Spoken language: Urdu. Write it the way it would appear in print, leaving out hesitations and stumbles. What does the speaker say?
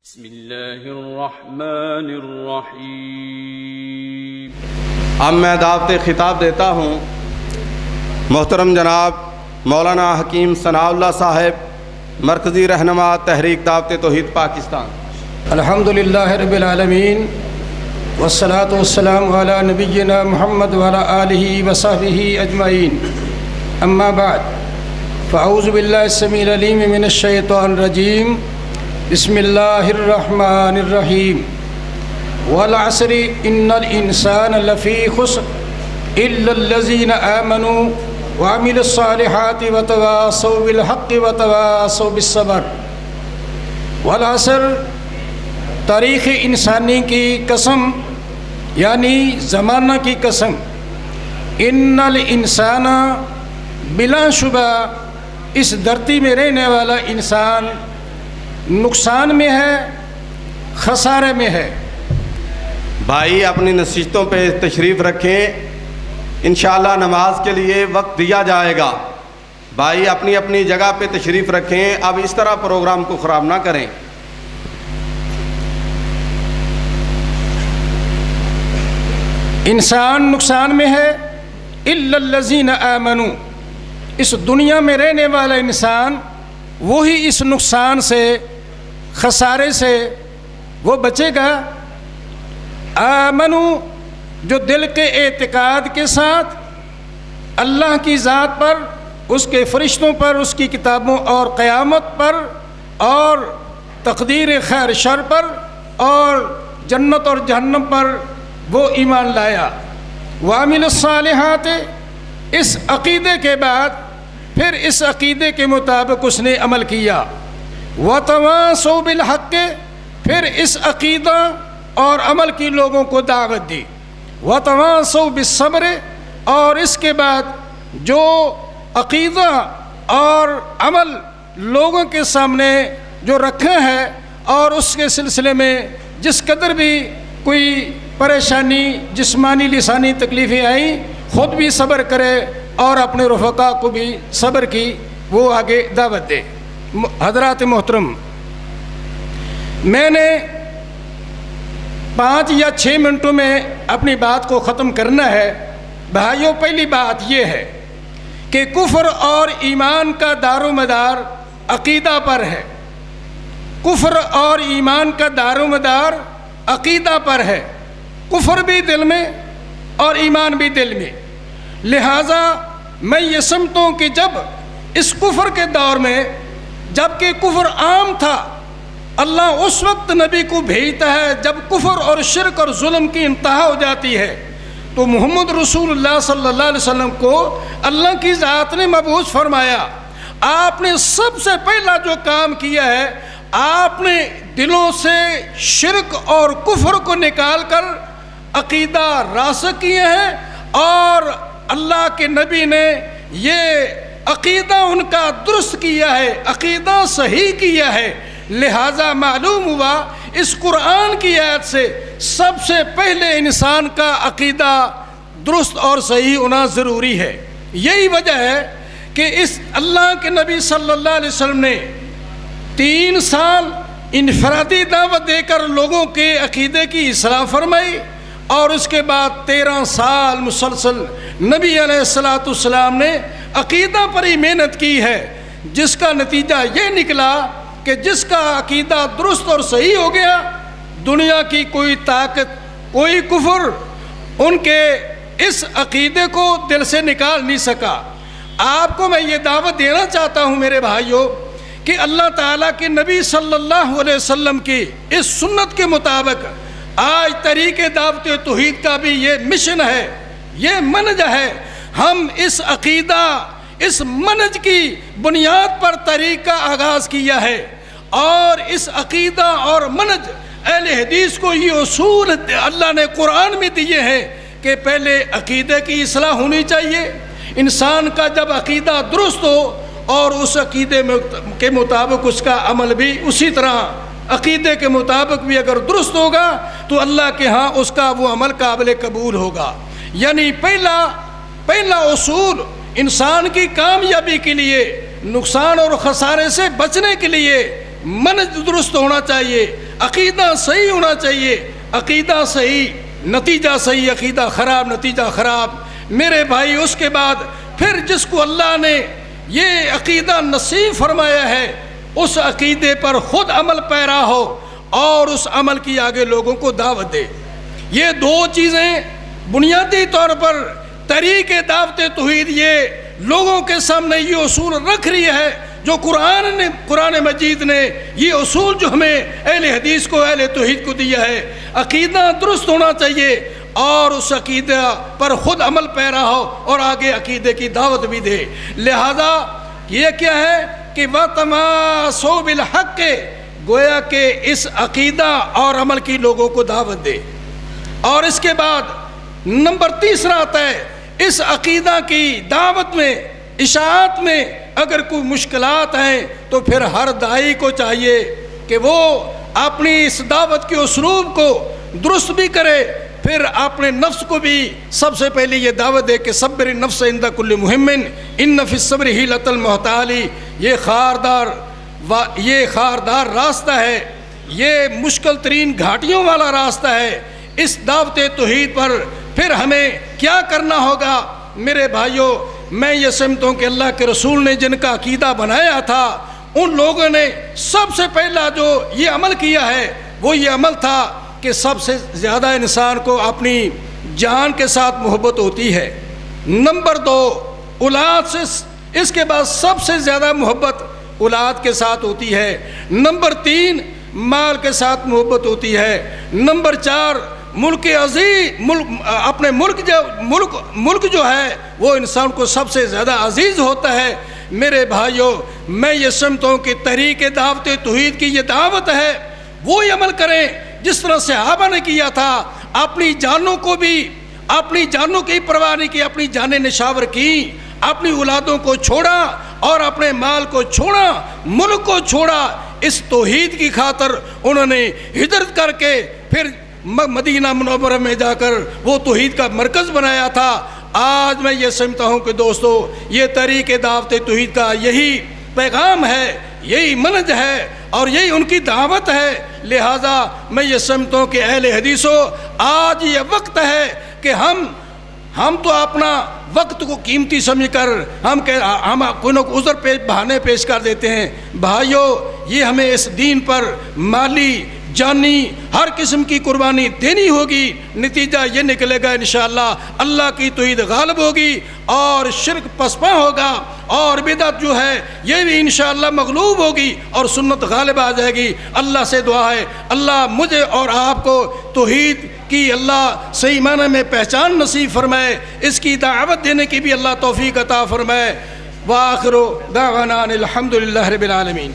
بسم اللہ الرحمن الرحیم۔ اب میں دعوت خطاب دیتا ہوں محترم جناب مولانا حکیم ثناء اللہ صاحب، مرکزی رہنما تحریک دعوت توحید پاکستان۔ الحمدللہ رب العالمین والصلاة والسلام علی نبینا محمد وعلی آلہ وصحبہ اجمعین، اما بعد فاعوذ باللہ السمیع العلیم من الشیطان الرجیم، بسم اللہ الرحمن الرحیم۔ والعصر ان الانسان لفی خسر الا الذین آمنوا وعملوا الصالحات وتواصوا بالحق وتواصوا بالصبر۔ والعصر تاریخ انسانی کی قسم یعنی زمانہ کی قسم، ان الانسان بلا شبہ اس دھرتی میں رہنے والا انسان نقصان میں ہے، خسارے میں ہے۔ بھائی اپنی نشستوں پہ تشریف رکھیں، انشاءاللہ نماز کے لیے وقت دیا جائے گا۔ بھائی اپنی اپنی جگہ پہ تشریف رکھیں، اب اس طرح پروگرام کو خراب نہ کریں۔ انسان نقصان میں ہے، الا الذین آمنوا، اس دنیا میں رہنے والا انسان وہی اس نقصان سے، خسارے سے وہ بچے گا۔ آمنو جو دل کے اعتقاد کے ساتھ اللہ کی ذات پر، اس کے فرشتوں پر، اس کی کتابوں اور قیامت پر اور تقدیر خیر شر پر اور جنت اور جہنم پر وہ ایمان لایا۔ وعمل الصالحات، اس عقیدے کے بعد پھر اس عقیدے کے مطابق اس نے عمل کیا۔ وتواصوا بالحق، پھر اس عقیدہ اور عمل کی لوگوں کو دعوت دی۔ وتواصوا بالصبر، اور اس کے بعد جو عقیدہ اور عمل لوگوں کے سامنے جو رکھا ہے اور اس کے سلسلے میں جس قدر بھی کوئی پریشانی جسمانی لسانی تکلیفیں آئیں، خود بھی صبر کرے اور اپنے رفقا کو بھی صبر کی وہ آگے دعوت دے۔ حضرات محترم، میں نے 5 یا 6 منٹوں میں اپنی بات کو ختم کرنا ہے۔ بھائیوں، پہلی بات یہ ہے کہ کفر اور ایمان کا دار و مدار عقیدہ پر ہے۔ کفر اور ایمان کا دار و مدار عقیدہ پر ہے۔ کفر بھی دل میں اور ایمان بھی دل میں۔ لہٰذا میں یہ سمجھتا ہوں کہ جب اس کفر کے دور میں، جب کہ کفر عام تھا، اللہ اس وقت نبی کو بھیجتا ہے جب کفر اور شرک اور ظلم کی انتہا ہو جاتی ہے، تو محمد رسول اللہ صلی اللہ علیہ وسلم کو اللہ کی ذات نے مبعوث فرمایا۔ آپ نے سب سے پہلا جو کام کیا ہے، آپ نے دلوں سے شرک اور کفر کو نکال کر عقیدہ راسخ کیے ہیں، اور اللہ کے نبی نے یہ عقیدہ ان کا درست کیا ہے، عقیدہ صحیح کیا ہے۔ لہٰذا معلوم ہوا اس قرآن کی آیت سے سب سے پہلے انسان کا عقیدہ درست اور صحیح ہونا ضروری ہے۔ یہی وجہ ہے کہ اس اللہ کے نبی صلی اللہ علیہ وسلم نے 3 سال انفرادی دعوت دے کر لوگوں کے عقیدے کی اصلاح فرمائی، اور اس کے بعد 13 سال مسلسل نبی علیہ السلام نے عقیدہ پر ہی محنت کی ہے، جس کا نتیجہ یہ نکلا کہ جس کا عقیدہ درست اور صحیح ہو گیا، دنیا کی کوئی طاقت، کوئی کفر ان کے اس عقیدے کو دل سے نکال نہیں سکا۔ آپ کو میں یہ دعوت دینا چاہتا ہوں میرے بھائیوں کہ اللہ تعالیٰ کے نبی صلی اللہ علیہ وسلم کی اس سنت کے مطابق آج طریق دعوت توحید کا بھی یہ مشن ہے، یہ منج ہے۔ ہم اس عقیدہ، اس منج کی بنیاد پر طریق کا آغاز کیا ہے، اور اس عقیدہ اور منج اہل حدیث کو یہ اصول اللہ نے قرآن میں دیے ہیں کہ پہلے عقیدے کی اصلاح ہونی چاہیے۔ انسان کا جب عقیدہ درست ہو اور اس عقیدے کے مطابق اس کا عمل بھی اسی طرح عقیدے کے مطابق بھی اگر درست ہوگا تو اللہ کے ہاں اس کا وہ عمل قابل قبول ہوگا۔ یعنی پہلا اصول انسان کی کامیابی کے لیے، نقصان اور خسارے سے بچنے کے لیے منج درست ہونا چاہیے، عقیدہ صحیح ہونا چاہیے، عقیدہ صحیح نتیجہ صحیح، عقیدہ خراب نتیجہ خراب۔ میرے بھائی اس کے بعد پھر جس کو اللہ نے یہ عقیدہ نصیب فرمایا ہے اس عقیدے پر خود عمل پیرا ہو اور اس عمل کی آگے لوگوں کو دعوت دے۔ یہ دو چیزیں بنیادی طور پر طریق دعوت توحید یہ لوگوں کے سامنے یہ اصول رکھ رہی ہے جو قرآن مجید نے یہ اصول جو ہمیں اہل حدیث کو اہل توحید کو دیا ہے۔ عقیدہ درست ہونا چاہیے اور اس عقیدہ پر خود عمل پیرا ہو اور آگے عقیدے کی دعوت بھی دے۔ لہذا یہ کیا ہے کہ وَتَمَاسَوْا بِالْحَقِّ، گویا کہ اس عقیدہ اور عمل کی لوگوں کو دعوت دے۔ اور اس کے بعد نمبر تیسرا آتا ہے اس عقیدہ کی دعوت میں اشاعت میں اگر کوئی مشکلات ہیں تو پھر ہر داعی کو چاہیے کہ وہ اپنی اس دعوت کے اسلوب کو درست بھی کرے، پھر اپنے نفس کو بھی سب سے پہلے یہ دعوت دے کہ صبر النفس عند کل مہم ان فی الصبر حیلۃ المحتالی۔ یہ خاردار راستہ ہے، یہ مشکل ترین گھاٹیوں والا راستہ ہے۔ اس دعوت توحید پر پھر ہمیں کیا کرنا ہوگا؟ میرے بھائیوں، میں یہ سمجھتا ہوں کہ اللہ کے رسول نے جن کا عقیدہ بنایا تھا ان لوگوں نے سب سے پہلا جو یہ عمل کیا ہے وہ یہ عمل تھا کہ سب سے زیادہ انسان کو اپنی جان کے ساتھ محبت ہوتی ہے۔ نمبر 2 اولاد سے، اس کے بعد سب سے زیادہ محبت اولاد کے ساتھ ہوتی ہے۔ نمبر 3 مال کے ساتھ محبت ہوتی ہے۔ نمبر 4 ملک عزیز، اپنے ملک جو ہے وہ انسان کو سب سے زیادہ عزیز ہوتا ہے۔ میرے بھائیوں، میں یہ سمجھتا ہوں کہ تحریک دعوت توحید کی یہ دعوت ہے وہی عمل کریں جس طرح صحابہ نے کیا تھا۔ اپنی جانوں کو بھی، اپنی جانوں کی پرواہ نہیں کی، اپنی جانیں نشاور کی، اپنی اولادوں کو چھوڑا اور اپنے مال کو چھوڑا، ملک کو چھوڑا۔ اس توحید کی خاطر انہوں نے ہجرت کر کے پھر مدینہ منورہ میں جا کر وہ توحید کا مرکز بنایا تھا۔ آج میں یہ سمجھتا ہوں کہ دوستو یہ طریق دعوت توحید کا یہی پیغام ہے، یہی منہج ہے اور یہی ان کی دعوت ہے۔ لہٰذا میں یہ سمجھتا ہوں کہ اہل حدیثوں آج یہ وقت ہے کہ ہم تو اپنا وقت کو قیمتی سمجھ کر ہم کوئی نہ عذر بہانے پیش کر دیتے ہیں۔ بھائیوں، یہ ہمیں اس دین پر مالی جانی ہر قسم کی قربانی دینی ہوگی۔ نتیجہ یہ نکلے گا انشاءاللہ اللہ کی توحید غالب ہوگی اور شرک پسپا ہوگا اور بدعت جو ہے یہ بھی انشاءاللہ مغلوب ہوگی اور سنت غالب آ جائے گی۔ اللہ سے دعا ہے اللہ مجھے اور آپ کو توحید کی اللہ صحیح معنی میں پہچان نصیب فرمائے، اس کی دعوت دینے کی بھی اللہ توفیق عطا فرمائے۔ وآخر دعوانا الحمدللہ رب العالمین۔